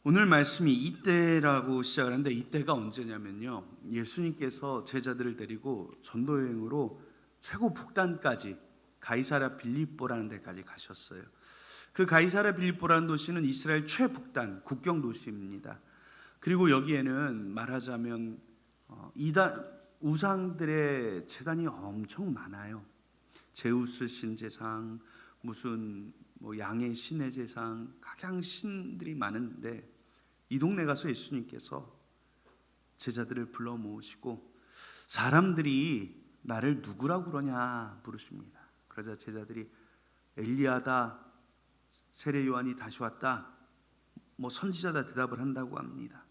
오늘 말씀이 이때라고 시작을 하는데 이때가 언제냐면요, 예수님께서 제자들을 데리고 전도여행으로 최고 북단까지 가이사랴 빌립보라는 데까지 가셨어요. 그 가이사랴 빌립보라는 도시는 이스라엘 최북단 국경 도시입니다. 그리고 여기에는 말하자면 이단 우상들의 제단이 엄청 많아요. 제우스 신제상, 무슨 양의 신의 제상, 각양 신들이 많은데 이 동네 가서 예수님께서 제자들을 불러 모으시고 사람들이 나를 누구라고 그러냐 물으십니다. 그러자 제자들이 엘리야다, 세례 요한이 다시 왔다, 선지자다 대답을 한다고 합니다.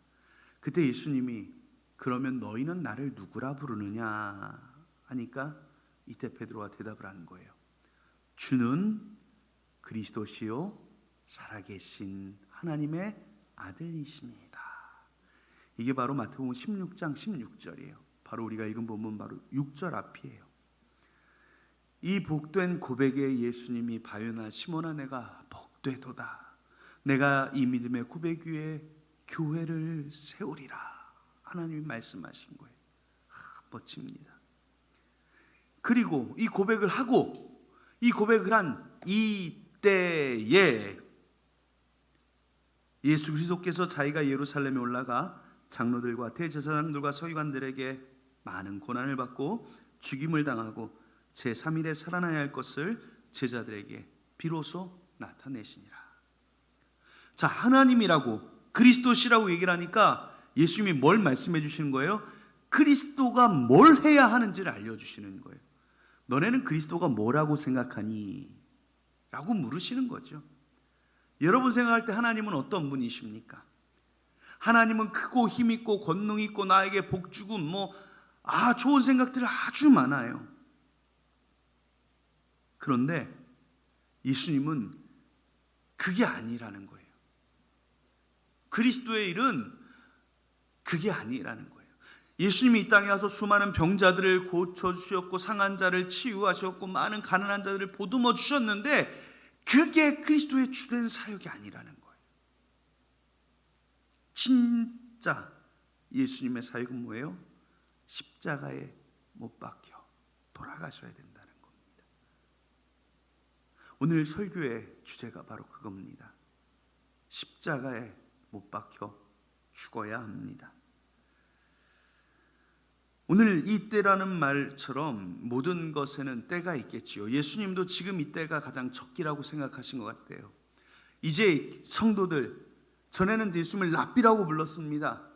그때 예수님이 그러면 너희는 나를 누구라 부르느냐 하니까 이때 베드로가 대답을 하는 거예요. 주는 그리스도시요 살아계신 하나님의 아들이시니이다. 이게 바로 마태복음 16장 16절이에요. 바로 우리가 읽은 본문 바로 6절 앞이에요. 이 복된 고백에 예수님이 바요나 시몬아 내가 복되도다. 내가 이 믿음의 고백 위에 교회를 세우리라. 하나님이 말씀하신 거예요. 멋집니다. 그리고 이 고백을 하고 이 고백을 한 이때에 예수 그리스도께서 자기가 예루살렘에 올라가 장로들과 대제사장들과 서기관들에게 많은 고난을 받고 죽임을 당하고 제3일에 살아나야 할 것을 제자들에게 비로소 나타내시니라. 자, 하나님이라고 그리스도시라고 얘기를 하니까 예수님이 뭘 말씀해 주시는 거예요? 그리스도가 뭘 해야 하는지를 알려주시는 거예요. 너네는 그리스도가 뭐라고 생각하니? 라고 물으시는 거죠. 여러분 생각할 때 하나님은 어떤 분이십니까? 하나님은 크고 힘있고 권능 있고 나에게 복 주고 좋은 생각들이 아주 많아요. 그런데 예수님은 그게 아니라는 거예요. 그리스도의 일은 그게 아니라는 거예요. 예수님이 이 땅에 와서 수많은 병자들을 고쳐주셨고 상한 자를 치유하셨고 많은 가난한 자들을 보듬어 주셨는데 그게 그리스도의 주된 사역이 아니라는 거예요. 진짜 예수님의 사역은 뭐예요? 십자가에 못 박혀 돌아가셔야 된다는 겁니다. 오늘 설교의 주제가 바로 그겁니다. 십자가에 못 박혀 죽어야 합니다. 오늘 이때라는 말처럼 모든 것에는 때가 있겠지요. 예수님도 지금 이때가 가장 적기라고 생각하신 것 같아요. 이제 성도들, 전에는 예수님을 랍비라고 불렀습니다.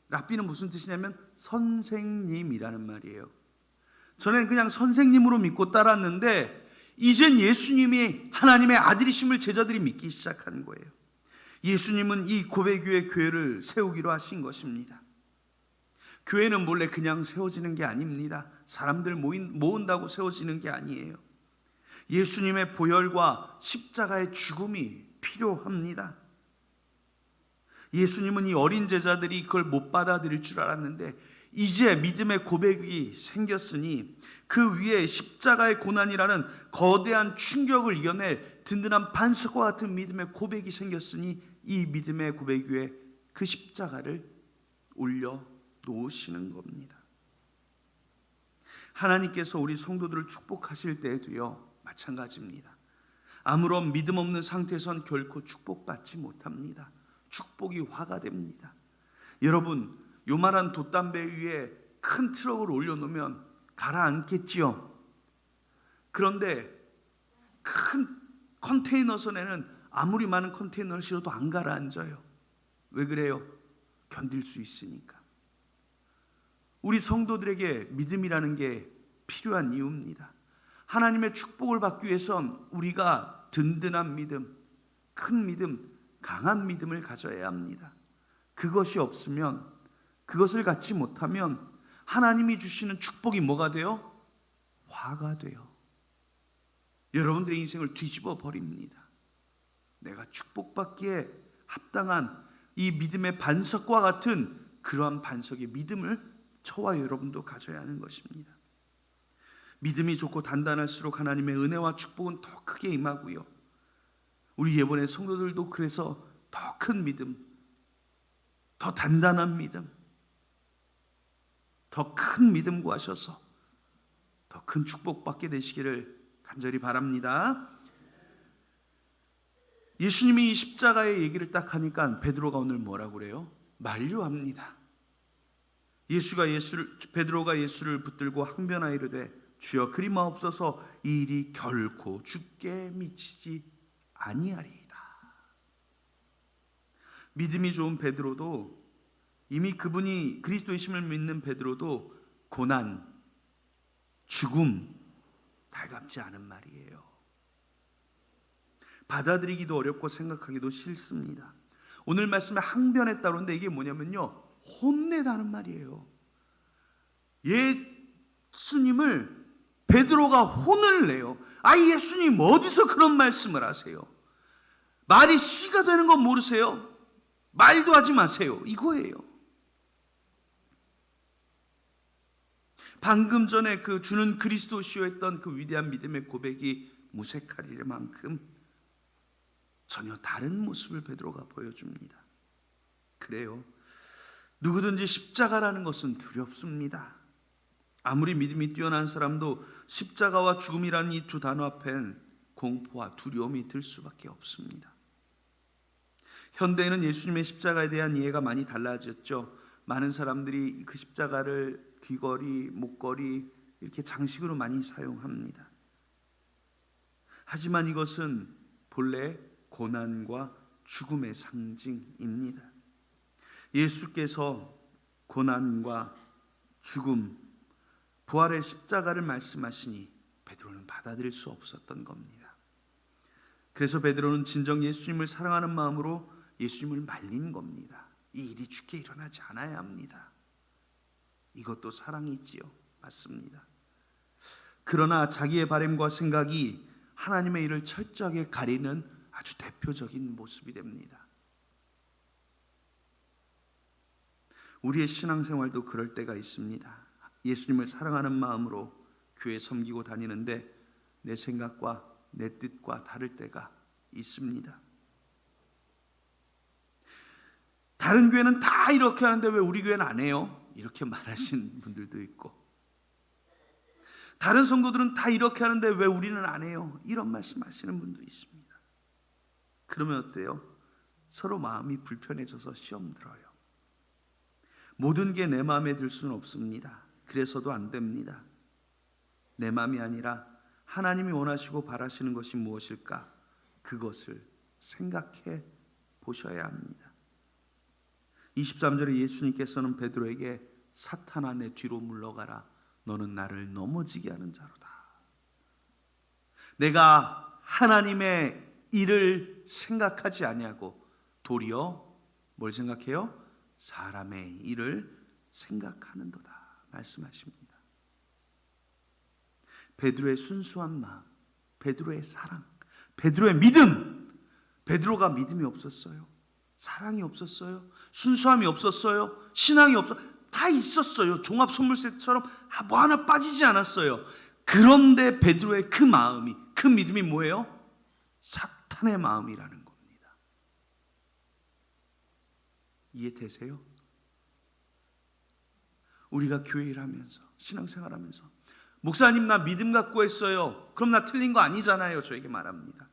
랍비는 무슨 뜻이냐면 선생님이라는 말이에요. 전에는 그냥 선생님으로 믿고 따랐는데 이젠 예수님이 하나님의 아들이심을 제자들이 믿기 시작한 거예요. 예수님은 이 고백 위에 교회를 세우기로 하신 것입니다. 교회는 원래 그냥 세워지는 게 아닙니다. 사람들 모은다고 세워지는 게 아니에요. 예수님의 보혈과 십자가의 죽음이 필요합니다. 예수님은 이 어린 제자들이 그걸 못 받아들일 줄 알았는데 이제 믿음의 고백이 생겼으니 그 위에 십자가의 고난이라는 거대한 충격을 이겨낼 든든한 반석과 같은 믿음의 고백이 생겼으니 이 믿음의 고백 위에 그 십자가를 올려 놓으시는 겁니다. 하나님께서 우리 성도들을 축복하실 때에도요 마찬가지입니다. 아무런 믿음 없는 상태에선 결코 축복받지 못합니다. 축복이 화가 됩니다. 여러분, 요만한 돛담배 위에 큰 트럭을 올려놓으면 가라앉겠지요. 그런데 큰 컨테이너선에는 아무리 많은 컨테이너를 실어도 안 가라앉아요. 왜 그래요? 견딜 수 있으니까. 우리 성도들에게 믿음이라는 게 필요한 이유입니다. 하나님의 축복을 받기 위해선 우리가 든든한 믿음, 큰 믿음, 강한 믿음을 가져야 합니다. 그것이 없으면, 그것을 갖지 못하면 하나님이 주시는 축복이 뭐가 돼요? 화가 돼요. 여러분들의 인생을 뒤집어 버립니다. 내가 축복받기에 합당한 이 믿음의 반석과 같은 그러한 반석의 믿음을 저와 여러분도 가져야 하는 것입니다. 믿음이 좋고 단단할수록 하나님의 은혜와 축복은 더 크게 임하고요. 우리 이번에 성도들도 그래서 더 큰 믿음, 더 단단한 믿음, 더 큰 믿음 구하셔서 더 큰 축복받게 되시기를 간절히 바랍니다. 예수님이 이 십자가의 얘기를 딱 하니까 베드로가 오늘 뭐라고 그래요? 만류합니다. 베드로가 예수를 붙들고 항변하여 이르되 주여 그리 마옵소서, 이 일이 결코 주께 미치지 아니하리이다. 믿음이 좋은 베드로도, 이미 그분이 그리스도이심을 믿는 베드로도 고난, 죽음 달갑지 않은 말이에요. 받아들이기도 어렵고 생각하기도 싫습니다. 오늘 말씀에 항변했다 그러는데 이게 뭐냐면요, 혼내다는 말이에요. 예수님을 베드로가 혼을 내요. 예수님 어디서 그런 말씀을 하세요? 말이 씨가 되는 거 모르세요? 말도 하지 마세요. 이거예요. 방금 전에 그 주는 그리스도시요 했던 그 위대한 믿음의 고백이 무색할 만큼 전혀 다른 모습을 베드로가 보여줍니다. 그래요, 누구든지 십자가라는 것은 두렵습니다. 아무리 믿음이 뛰어난 사람도 십자가와 죽음이라는 이 두 단어 앞엔 공포와 두려움이 들 수밖에 없습니다. 현대에는 예수님의 십자가에 대한 이해가 많이 달라졌죠. 많은 사람들이 그 십자가를 귀걸이, 목걸이 이렇게 장식으로 많이 사용합니다. 하지만 이것은 본래 고난과 죽음의 상징입니다. 예수께서 고난과 죽음, 부활의 십자가를 말씀하시니 베드로는 받아들일 수 없었던 겁니다. 그래서 베드로는 진정 예수님을 사랑하는 마음으로 예수님을 말린 겁니다. 이 일이 주께 일어나지 않아야 합니다. 이것도 사랑이지요. 맞습니다. 그러나 자기의 바램과 생각이 하나님의 일을 철저하게 가리는 아주 대표적인 모습이 됩니다. 우리의 신앙생활도 그럴 때가 있습니다. 예수님을 사랑하는 마음으로 교회 섬기고 다니는데 내 생각과 내 뜻과 다를 때가 있습니다. 다른 교회는 다 이렇게 하는데 왜 우리 교회는 안 해요? 이렇게 말하신 분들도 있고, 다른 성도들은 다 이렇게 하는데 왜 우리는 안 해요? 이런 말씀하시는 분도 있습니다. 그러면 어때요? 서로 마음이 불편해져서 시험 들어요. 모든 게 내 마음에 들 수는 없습니다. 그래서도 안 됩니다. 내 마음이 아니라 하나님이 원하시고 바라시는 것이 무엇일까? 그것을 생각해 보셔야 합니다. 23절에 예수님께서는 베드로에게 사탄아 내 뒤로 물러가라. 너는 나를 넘어지게 하는 자로다. 내가 하나님의 일을 생각하지 아니하고 도리어 뭘 생각해요? 사람의 일을 생각하는도다 말씀하십니다. 베드로의 순수한 마음, 베드로의 사랑, 베드로의 믿음. 베드로가 믿음이 없었어요. 사랑이 없었어요. 순수함이 없었어요. 신앙이 다 있었어요. 종합 선물 세트처럼 뭐 하나 빠지지 않았어요. 그런데 베드로의 그 마음이, 그 믿음이 뭐예요? 사탄의 마음이라는 겁니다. 이해되세요? 우리가 교회 일하면서, 신앙생활하면서 목사님 나 믿음 갖고 했어요. 그럼 나 틀린 거 아니잖아요. 저에게 말합니다.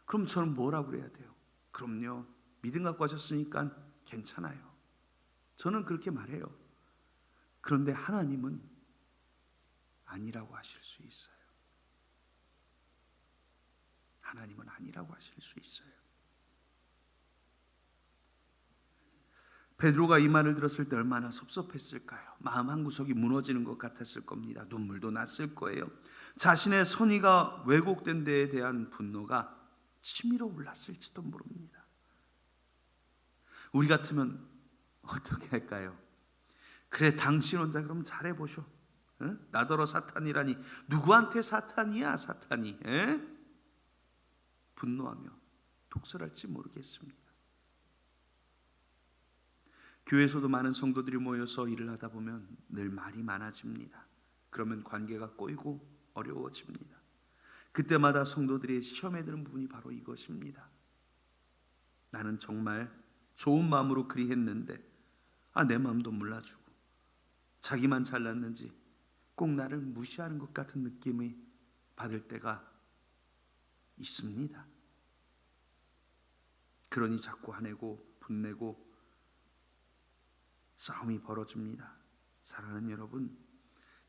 그럼 저는 뭐라고 그래야 돼요? 그럼요, 믿음 갖고 하셨으니까 괜찮아요. 저는 그렇게 말해요. 그런데 하나님은 아니라고 하실 수 있어요. 하나님은 아니라고 하실 수 있어요. 베드로가 이 말을 들었을 때 얼마나 섭섭했을까요? 마음 한구석이 무너지는 것 같았을 겁니다. 눈물도 났을 거예요. 자신의 선의가 왜곡된 데에 대한 분노가 치밀어 올랐을지도 모릅니다. 우리 같으면 어떻게 할까요? 그래 당신 혼자 그럼 잘해보쇼. 응? 나더러 사탄이라니. 누구한테 사탄이야 사탄이. 에? 분노하며 독설할지 모르겠습니다. 교회에서도 많은 성도들이 모여서 일을 하다 보면 늘 말이 많아집니다. 그러면 관계가 꼬이고 어려워집니다. 그때마다 성도들이 시험에 드는 부분이 바로 이것입니다. 나는 정말 좋은 마음으로 그리 했는데 내 마음도 몰라주고 자기만 잘났는지 꼭 나를 무시하는 것 같은 느낌이 받을 때가 있습니다. 그러니 자꾸 화내고 분내고 싸움이 벌어집니다. 사랑하는 여러분,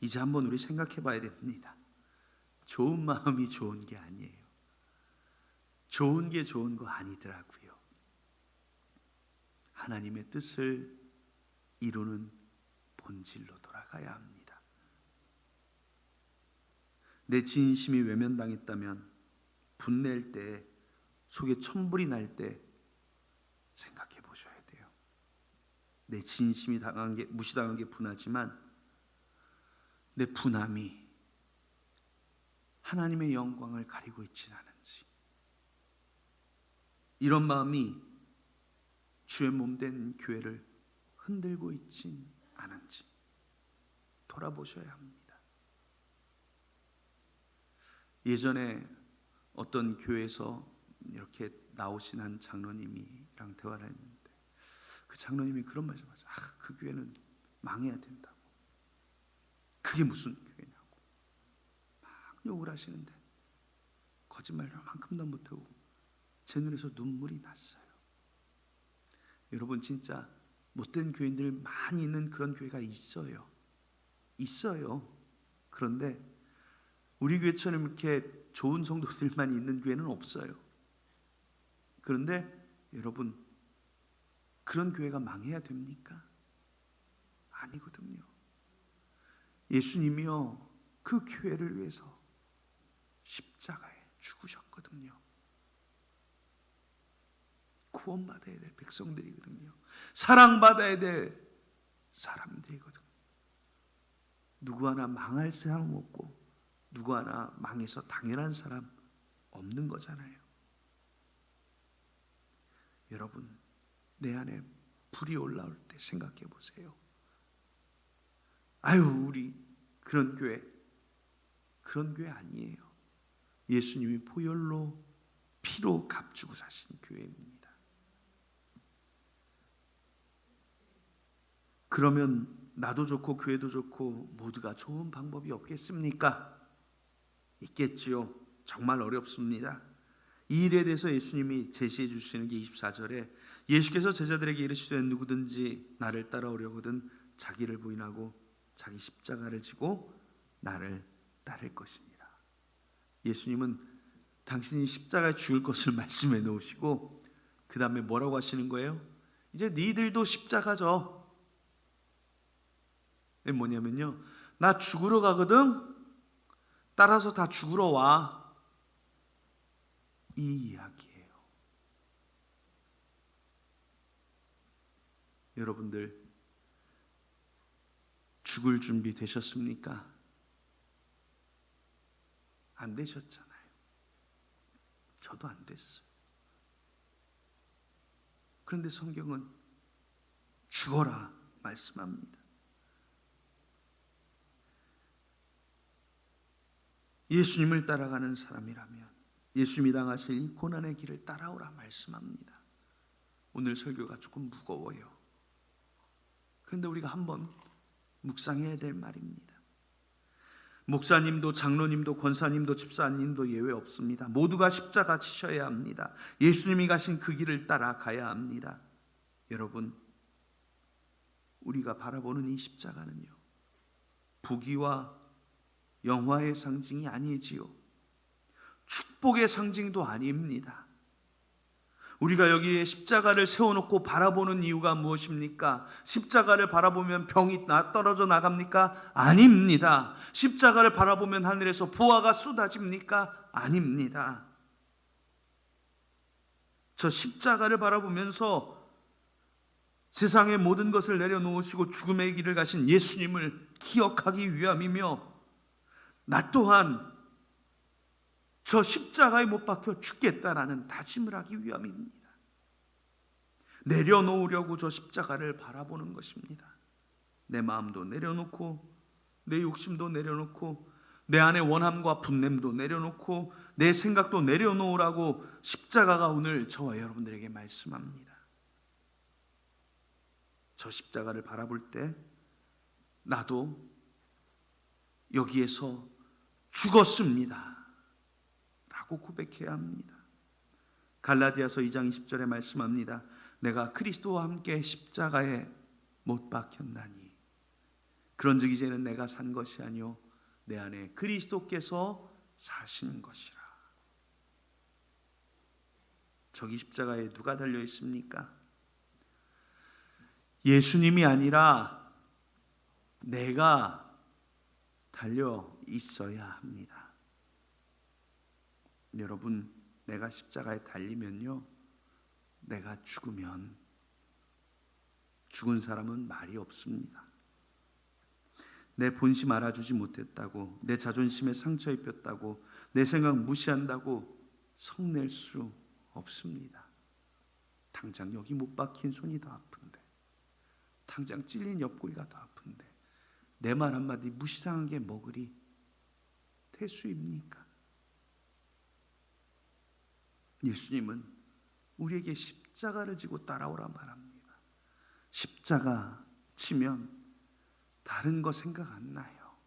이제 한번 우리 생각해 봐야 됩니다. 좋은 마음이 좋은 게 아니에요. 좋은 게 좋은 거 아니더라고요. 하나님의 뜻을 이루는 본질로 돌아가야 합니다. 내 진심이 외면당했다면 분낼 때, 속에 천불이 날 때 생각해 보셔야 돼요. 내 진심이 무시당한 게 분하지만 내 분함이 하나님의 영광을 가리고 있지는 않은지, 이런 마음이 주의 몸된 교회를 흔들고 있진 않은지 돌아보셔야 합니다. 예전에 어떤 교회에서 이렇게 나오신 한 장로님이랑 대화를 했는데 그 장로님이 그런 말씀하셨어요. 그 교회는 망해야 된다고. 그게 무슨 교회냐고 막 욕을 하시는데 거짓말을 만큼도 못하고 제 눈에서 눈물이 났어요. 여러분, 진짜 못된 교인들 많이 있는 그런 교회가 있어요. 그런데 우리 교회처럼 이렇게 좋은 성도들만 있는 교회는 없어요. 그런데 여러분, 그런 교회가 망해야 됩니까? 아니거든요. 예수님이요, 그 교회를 위해서 십자가에 죽으셨거든요. 구원받아야 될 백성들이거든요. 사랑받아야 될 사람들이거든요. 누구 하나 망할 사람 없고 누구 하나 망해서 당연한 사람 없는 거잖아요. 여러분, 내 안에 불이 올라올 때 생각해 보세요. 우리 그런 교회 아니에요. 예수님이 보혈로 피로 값주고 사신 교회입니다. 그러면 나도 좋고 교회도 좋고 모두가 좋은 방법이 없겠습니까? 있겠지요. 정말 어렵습니다. 이 일에 대해서 예수님이 제시해 주시는 게 24절에 예수께서 제자들에게 이르시되 누구든지 나를 따라오려거든 자기를 부인하고 자기 십자가를 지고 나를 따를 것이니라. 예수님은 당신이 십자가에 죽을 것을 말씀해 놓으시고 그 다음에 뭐라고 하시는 거예요? 이제 니들도 십자가 져. 뭐냐면요, 나 죽으러 가거든, 따라서 다 죽으러 와, 이 이야기예요. 여러분들 죽을 준비 되셨습니까? 안 되셨잖아요. 저도 안 됐어요. 그런데 성경은 죽어라 말씀합니다. 예수님을 따라가는 사람이라면 예수님이 당하실 이 고난의 길을 따라오라 말씀합니다. 오늘 설교가 조금 무거워요. 그런데 우리가 한번 묵상해야 될 말입니다. 목사님도 장로님도 권사님도 집사님도 예외 없습니다. 모두가 십자가 지셔야 합니다. 예수님이 가신 그 길을 따라가야 합니다. 여러분, 우리가 바라보는 이 십자가는요, 부귀와 영화의 상징이 아니지요. 축복의 상징도 아닙니다. 우리가 여기에 십자가를 세워놓고 바라보는 이유가 무엇입니까? 십자가를 바라보면 병이 떨어져 나갑니까? 아닙니다. 십자가를 바라보면 하늘에서 보화가 쏟아집니까? 아닙니다. 저 십자가를 바라보면서 세상의 모든 것을 내려놓으시고 죽음의 길을 가신 예수님을 기억하기 위함이며, 나 또한 저 십자가에 못 박혀 죽겠다라는 다짐을 하기 위함입니다. 내려놓으려고 저 십자가를 바라보는 것입니다. 내 마음도 내려놓고 내 욕심도 내려놓고 내 안의 원함과 분냄도 내려놓고 내 생각도 내려놓으라고 십자가가 오늘 저와 여러분들에게 말씀합니다. 저 십자가를 바라볼 때 나도 여기에서 죽었습니다 라고 고백해야 합니다. 갈라디아서 2장 20절에 말씀합니다. 내가 그리스도와 함께 십자가에 못 박혔나니 그런즉 이제는 내가 산 것이 아니요 내 안에 그리스도께서 사신 것이라. 저기 십자가에 누가 달려 있습니까? 예수님이 아니라 내가 달려 있어야 합니다. 여러분, 내가 십자가에 달리면요, 내가 죽으면 죽은 사람은 말이 없습니다. 내 본심 알아주지 못했다고, 내 자존심에 상처 입혔다고, 내 생각 무시한다고 성낼 수 없습니다. 당장 여기 못 박힌 손이 더 아픈데, 당장 찔린 옆구리가 더 아픈데 내 말 한마디 무시당한 게 뭐 그리 태수입니까? 예수님은 우리에게 십자가를 지고 따라오라 말합니다. 십자가 치면 다른 거 생각 안 나요.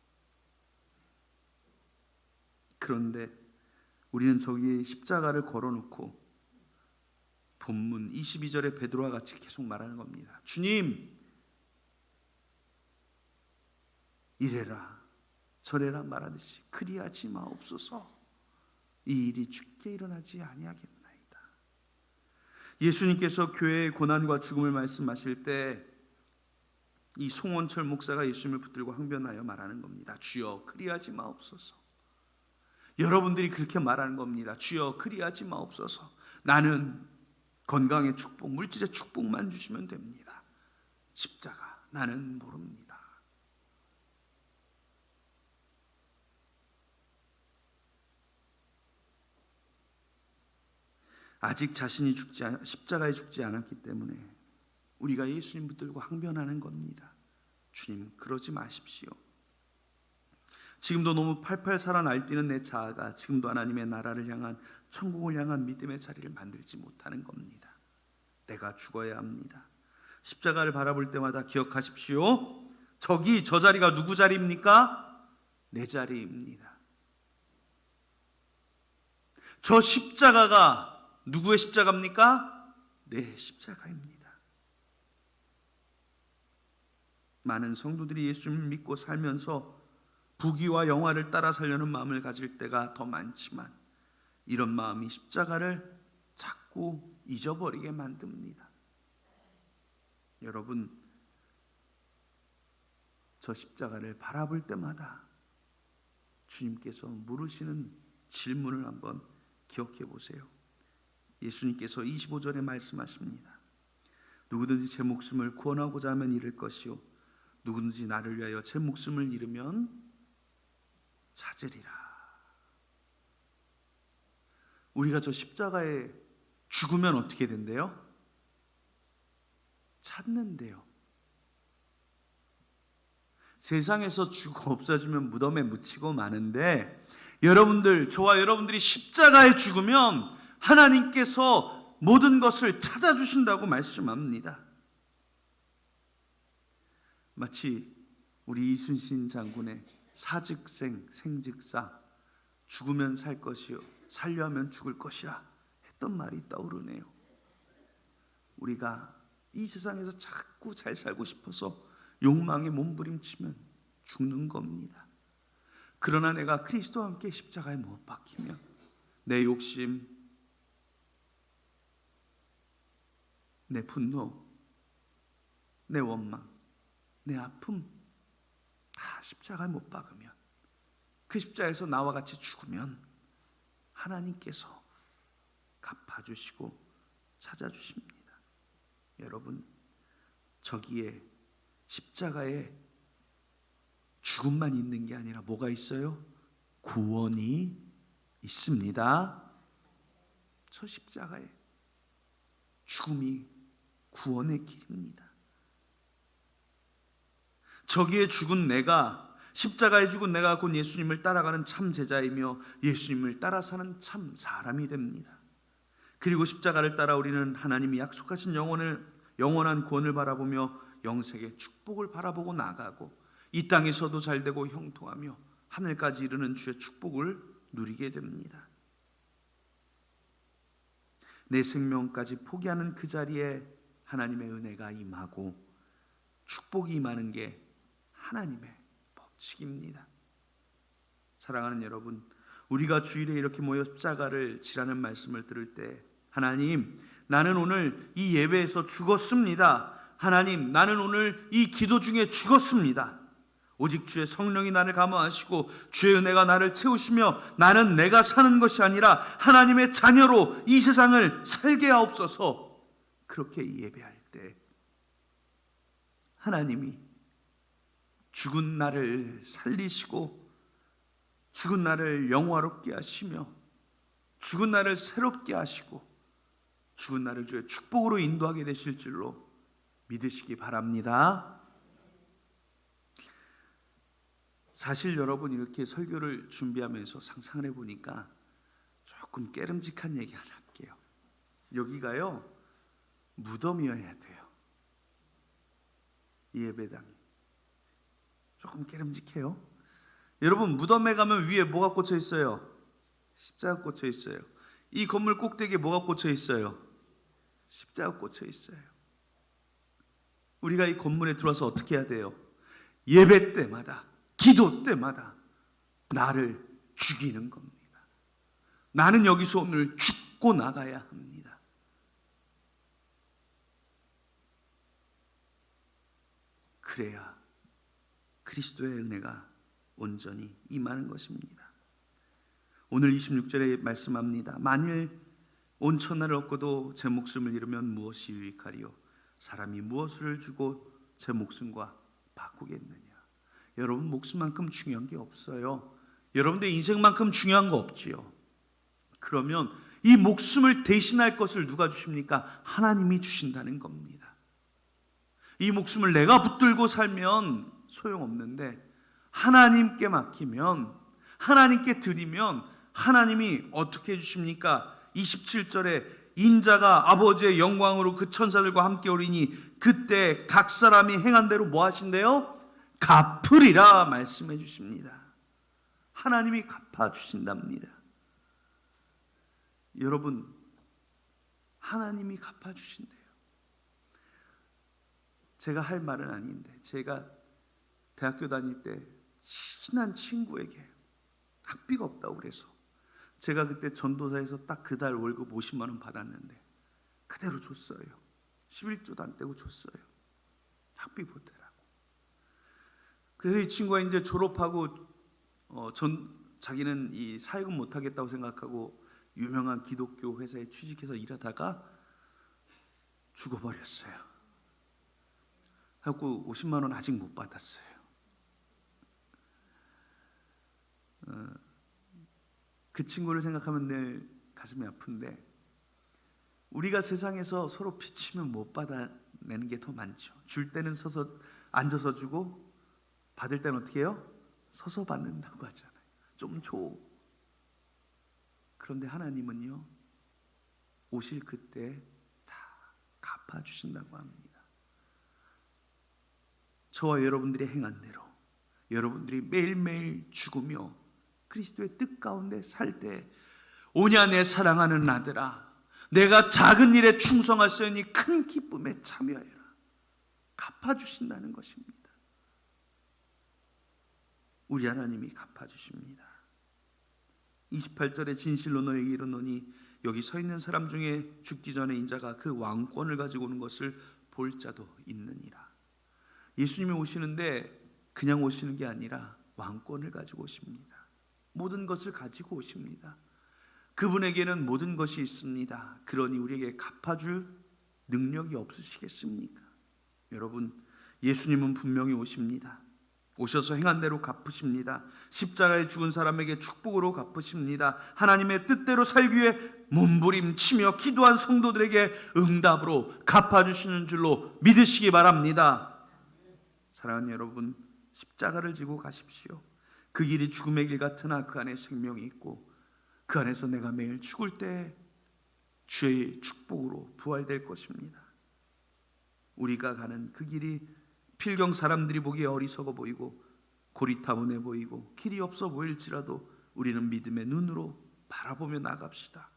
그런데 우리는 저기에 십자가를 걸어놓고 본문 22절에 베드로와 같이 계속 말하는 겁니다. 주님, 이래라 저래라 말하듯이 그리하지 마옵소서. 이 일이 죽게 일어나지 아니하겠나이다. 예수님께서 교회의 고난과 죽음을 말씀하실 때 이 송원철 목사가 예수님을 붙들고 항변하여 말하는 겁니다. 주여 그리하지 마옵소서. 여러분들이 그렇게 말하는 겁니다. 주여 그리하지 마옵소서. 나는 건강의 축복, 물질의 축복만 주시면 됩니다. 십자가 나는 모릅니다. 아직 자신이 십자가에 죽지 않았기 때문에 우리가 예수님 붙들고 항변하는 겁니다. 주님 그러지 마십시오. 지금도 너무 팔팔 살아 날뛰는 내 자아가 지금도 하나님의 나라를 향한, 천국을 향한 믿음의 자리를 만들지 못하는 겁니다. 내가 죽어야 합니다. 십자가를 바라볼 때마다 기억하십시오. 저기 저 자리가 누구 자리입니까? 내 자리입니다. 저 십자가가 누구의 십자가입니까? 내 십자가입니다. 많은 성도들이 예수님을 믿고 살면서 부귀와 영화를 따라 살려는 마음을 가질 때가 더 많지만 이런 마음이 십자가를 자꾸 잊어버리게 만듭니다. 여러분, 저 십자가를 바라볼 때마다 주님께서 물으시는 질문을 한번 기억해 보세요. 예수님께서 25절에 말씀하십니다. 누구든지 제 목숨을 구원하고자 하면 잃을 것이요 누구든지 나를 위하여 제 목숨을 잃으면 찾으리라. 우리가 저 십자가에 죽으면 어떻게 된대요? 찾는데요. 세상에서 죽어 없어지면 무덤에 묻히고 마는데 여러분들, 저와 여러분들이 십자가에 죽으면 하나님께서 모든 것을 찾아주신다고 말씀합니다. 마치 우리 이순신 장군의 사즉생 생즉사, 죽으면 살 것이요 살려 하면 죽을 것이라 했던 말이 떠오르네요. 우리가 이 세상에서 자꾸 잘 살고 싶어서 욕망에 몸부림치면 죽는 겁니다. 그러나 내가 그리스도와 함께 십자가에 못 박히면 내 욕심, 내 분노, 내 원망, 내 아픔 다 십자가에 못 박으면, 그 십자가에서 나와 같이 죽으면 하나님께서 갚아주시고 찾아주십니다. 여러분, 저기에 십자가에 죽음만 있는 게 아니라 뭐가 있어요? 구원이 있습니다. 저 십자가에 죽음이 구원의 길입니다. 저기에 죽은 내가, 십자가에 죽은 내가 곧 예수님을 따라가는 참 제자이며 예수님을 따라 사는 참 사람이 됩니다. 그리고 십자가를 따라 우리는 하나님이 약속하신 영원한 구원을 바라보며 영생의 축복을 바라보고 나가고 이 땅에서도 잘되고 형통하며 하늘까지 이르는 주의 축복을 누리게 됩니다. 내 생명까지 포기하는 그 자리에 하나님의 은혜가 임하고 축복이 임하는 게 하나님의 법칙입니다. 사랑하는 여러분, 우리가 주일에 이렇게 모여 십자가를 지라는 말씀을 들을 때 하나님, 나는 오늘 이 예배에서 죽었습니다. 하나님, 나는 오늘 이 기도 중에 죽었습니다. 오직 주의 성령이 나를 감화하시고 주의 은혜가 나를 채우시며 나는 내가 사는 것이 아니라 하나님의 자녀로 이 세상을 살게 하옵소서. 그렇게 예배할 때 하나님이 죽은 나를 살리시고 죽은 나를 영화롭게 하시며 죽은 나를 새롭게 하시고 죽은 나를 주의 축복으로 인도하게 되실 줄로 믿으시기 바랍니다. 사실 여러분, 이렇게 설교를 준비하면서 상상을 해보니까 조금 깨름직한 얘기 하나 할게요. 여기가요 무덤이어야 돼요. 이 예배당이 조금 깨름직해요. 여러분, 무덤에 가면 위에 뭐가 꽂혀 있어요? 십자가 꽂혀 있어요. 이 건물 꼭대기에 뭐가 꽂혀 있어요? 십자가 꽂혀 있어요. 우리가 이 건물에 들어와서 어떻게 해야 돼요? 예배 때마다, 기도 때마다 나를 죽이는 겁니다. 나는 여기서 오늘 죽고 나가야 합니다. 그래야 그리스도의 은혜가 온전히 임하는 것입니다. 오늘 26절에 말씀합니다. 만일 온 천하를 얻고도 제 목숨을 잃으면 무엇이 유익하리요? 사람이 무엇을 주고 제 목숨과 바꾸겠느냐? 여러분, 목숨만큼 중요한 게 없어요. 여러분들 인생만큼 중요한 거 없지요. 그러면 이 목숨을 대신할 것을 누가 주십니까? 하나님이 주신다는 겁니다. 이 목숨을 내가 붙들고 살면 소용없는데 하나님께 맡기면, 하나님께 드리면 하나님이 어떻게 해주십니까? 27절에 인자가 아버지의 영광으로 그 천사들과 함께 오리니 그때 각 사람이 행한 대로 뭐 하신대요? 갚으리라 말씀해 주십니다. 하나님이 갚아주신답니다. 여러분, 하나님이 갚아주신대요. 제가 할 말은 아닌데, 제가 대학교 다닐 때 친한 친구에게 학비가 없다고 그래서 제가 그때 전도사에서 딱 그 달 월급 50만 원 받았는데 그대로 줬어요. 11조도 안 떼고 줬어요. 학비 보태라고. 그래서 이 친구가 이제 졸업하고 자기는 이 사역은 못하겠다고 생각하고 유명한 기독교 회사에 취직해서 일하다가 죽어버렸어요. 그래서 50만 원 아직 못 받았어요. 그 친구를 생각하면 늘 가슴이 아픈데, 우리가 세상에서 서로 비치면 못 받아내는 게 더 많죠. 줄 때는 서서 앉아서 주고 받을 때는 어떻게 해요? 서서 받는다고 하잖아요. 좀 줘. 그런데 하나님은요, 오실 그때 다 갚아주신다고 합니다. 저와 여러분들이 행한 대로 여러분들이 매일매일 죽으며 그리스도의 뜻 가운데 살 때, 오냐 내 사랑하는 아들아, 내가 작은 일에 충성하였으니 큰 기쁨에 참여해라. 갚아주신다는 것입니다. 우리 하나님이 갚아주십니다. 28절에 진실로 너에게 이르노니 여기 서 있는 사람 중에 죽기 전에 인자가 그 왕권을 가지고 오는 것을 볼 자도 있느니라. 예수님이 오시는데 그냥 오시는 게 아니라 왕권을 가지고 오십니다. 모든 것을 가지고 오십니다. 그분에게는 모든 것이 있습니다. 그러니 우리에게 갚아줄 능력이 없으시겠습니까? 여러분, 예수님은 분명히 오십니다. 오셔서 행한 대로 갚으십니다. 십자가에 죽은 사람에게 축복으로 갚으십니다. 하나님의 뜻대로 살기 위해 몸부림치며 기도한 성도들에게 응답으로 갚아주시는 줄로 믿으시기 바랍니다. 사랑하는 여러분, 십자가를 지고 가십시오. 그 길이 죽음의 길 같으나 그 안에 생명이 있고 그 안에서 내가 매일 죽을 때 주의 축복으로 부활될 것입니다. 우리가 가는 그 길이 필경 사람들이 보기에 어리석어 보이고 고리타분해 보이고 길이 없어 보일지라도 우리는 믿음의 눈으로 바라보며 나갑시다.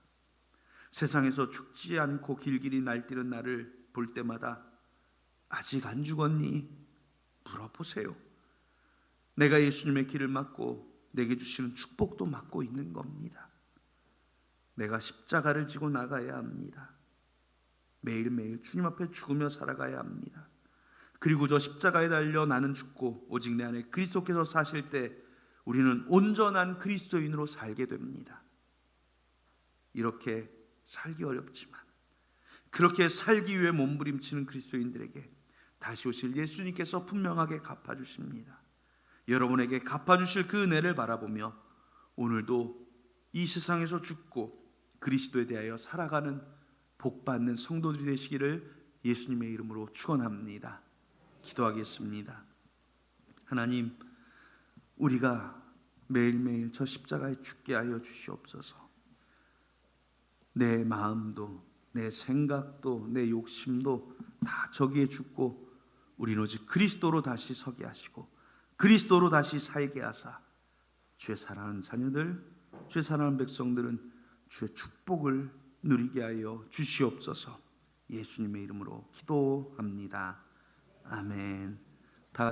세상에서 죽지 않고 길길이 날뛰는 나를 볼 때마다 아직 안 죽었니? 물어보세요. 내가 예수님의 길을 맞고 내게 주시는 축복도 맞고 있는 겁니다. 내가 십자가를 지고 나가야 합니다. 매일매일 주님 앞에 죽으며 살아가야 합니다. 그리고 저 십자가에 달려 나는 죽고 오직 내 안에 그리스도께서 사실 때 우리는 온전한 그리스도인으로 살게 됩니다. 이렇게 살기 어렵지만 그렇게 살기 위해 몸부림치는 그리스도인들에게 다시 오실 예수님께서 분명하게 갚아주십니다. 여러분에게 갚아주실 그 은혜를 바라보며 오늘도 이 세상에서 죽고 그리스도에 대하여 살아가는 복받는 성도들이 되시기를 예수님의 이름으로 축원합니다. 기도하겠습니다. 하나님, 우리가 매일매일 저 십자가에 죽게 하여 주시옵소서. 내 마음도 내 생각도 내 욕심도 다 저기에 죽고 우리는 오직 그리스도로 다시 서게 하시고 그리스도로 다시 살게 하사 주의 사랑하는 자녀들, 주의 사랑하는 백성들은 주의 축복을 누리게 하여 주시옵소서. 예수님의 이름으로 기도합니다. 아멘.